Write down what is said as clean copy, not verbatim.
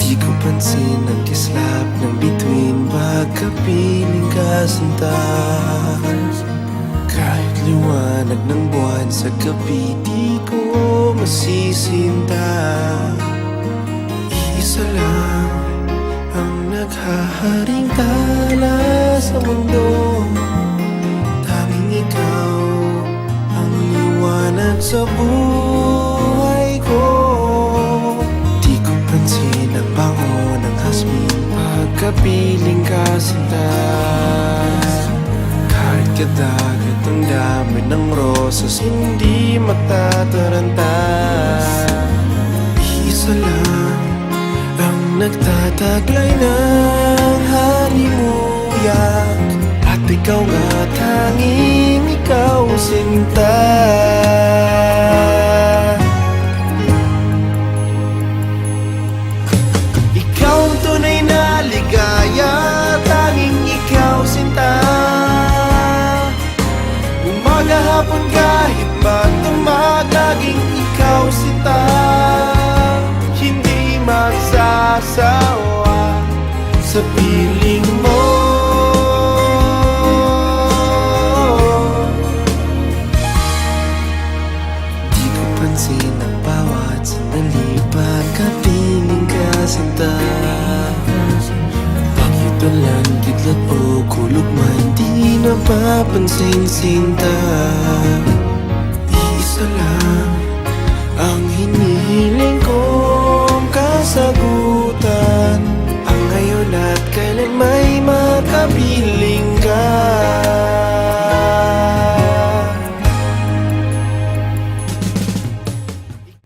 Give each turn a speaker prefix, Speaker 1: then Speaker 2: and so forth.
Speaker 1: Di ko pansin ang kislap ng bituin, pagkapiling ka sinta. Kahit liwanag ng buwan sa gabi, di ko masisinta. Isa lang ang naghaharing tala sa mundo, tanging ikaw ang liwanag sa buhay ko. Di ko pansin ang bango ng hasmin, pagkapiling ka sinta. Kahit kadagat ang dami ng rosas, hindi matataranta. Isa lang ang nagtataglay ng halimuyak, at ikaw nga, tanging ikaw sinta. Ikaw ang tunay na ligaya, tanging ikaw sinta. Umaga, hapon, kahit magdamag, laging ikaw sinta. Hindi magsasawa sa piling mo. Di ko pansin ang bawat sandali, pagkapiling ka sinta. Bakit walang kidlat o kulog man, di napapansin sinta.